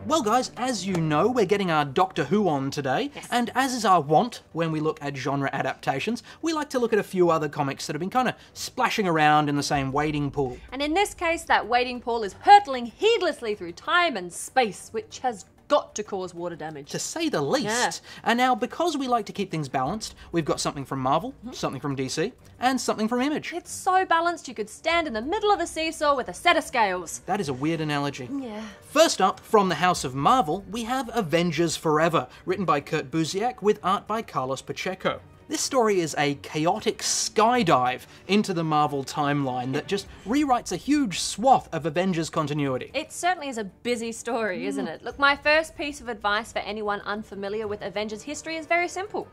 Well guys, as you know, we're getting our Doctor Who on today, Yes. and as is our wont when we look at genre adaptations, we like to look at a few other comics that have been kind of splashing around in the same wading pool. And in this case, that wading pool is hurtling heedlessly through time and space, which has got to cause water damage. To say the least. Yeah. And now, because we like to keep things balanced, we've got something from Marvel, something from DC, and something from Image. It's so balanced you could stand in the middle of a seesaw with a set of scales. That is a weird analogy. Yeah. First up, from the House of Marvel, we have Avengers Forever, written by Kurt Busiek with art by Carlos Pacheco. This story is a chaotic skydive into the Marvel timeline that just rewrites a huge swath of Avengers continuity. It certainly is a busy story, isn't it? Look, my first piece of advice for anyone unfamiliar with Avengers history is very simple.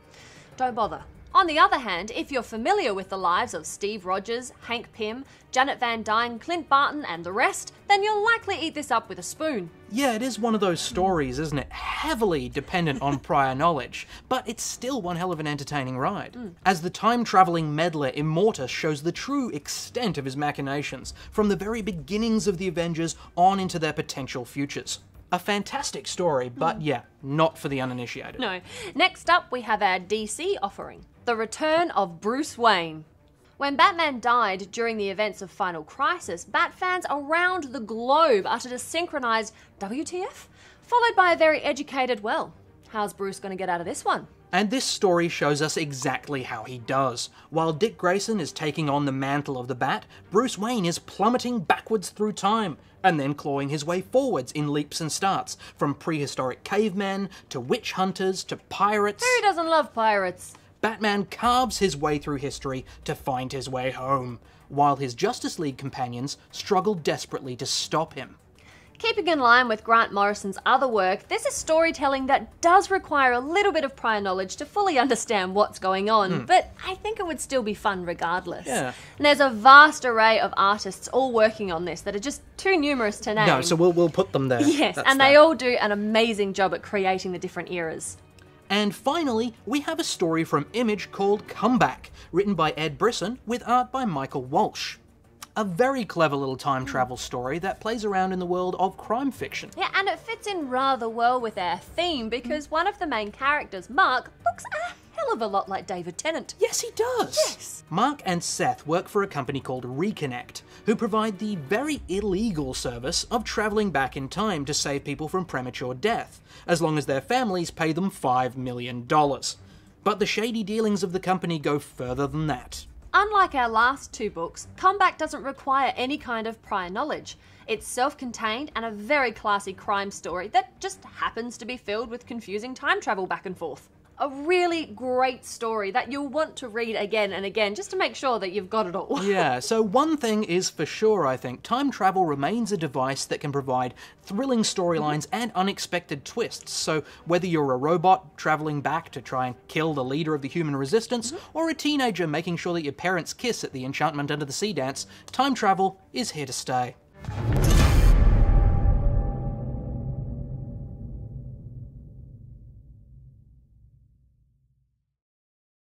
Don't bother. On the other hand, if you're familiar with the lives of Steve Rogers, Hank Pym, Janet Van Dyne, Clint Barton and the rest, then you'll likely eat this up with a spoon. Yeah, it is one of those stories, isn't it? Heavily dependent on prior knowledge, but it's still one hell of an entertaining ride. As the time-travelling meddler Immortus shows the true extent of his machinations, from the very beginnings of the Avengers on into their potential futures. A fantastic story, but yeah, not for the uninitiated. No. Next up, we have our DC offering. The Return of Bruce Wayne. When Batman died during the events of Final Crisis, Bat fans around the globe uttered a synchronised WTF, followed by a very educated, well, how's Bruce going to get out of this one? And this story shows us exactly how he does. While Dick Grayson is taking on the mantle of the Bat, Bruce Wayne is plummeting backwards through time, and then clawing his way forwards in leaps and starts, from prehistoric cavemen, to witch hunters, to pirates. Who doesn't love pirates? Batman carves his way through history to find his way home, while his Justice League companions struggle desperately to stop him. Keeping in line with Grant Morrison's other work, this is storytelling that does require a little bit of prior knowledge to fully understand what's going on, but I think it would still be fun regardless. Yeah. And there's a vast array of artists all working on this that are just too numerous to name. No, so we'll put them there. Yes, That's and that. they all do an amazing job at creating the different eras. And finally, we have a story from Image called Comeback, written by Ed Brisson with art by Michael Walsh. A very clever little time travel story that plays around in the world of crime fiction. Yeah, and it fits in rather well with our theme because one of the main characters, Mark, looks a hell of a lot like David Tennant. Yes, he does. Yes. Mark and Seth work for a company called Reconnect, who provide the very illegal service of travelling back in time to save people from premature death, as long as their families pay them $5 million. But the shady dealings of the company go further than that. Unlike our last two books, Comeback doesn't require any kind of prior knowledge. It's self-contained and a very classy crime story that just happens to be filled with confusing time travel back and forth. A really great story that you'll want to read again and again just to make sure that you've got it all. Yeah, so one thing is for sure, I think. Time travel remains a device that can provide thrilling storylines and unexpected twists. So whether you're a robot traveling back to try and kill the leader of the human resistance, or a teenager making sure that your parents kiss at the Enchantment Under the Sea dance, time travel is here to stay.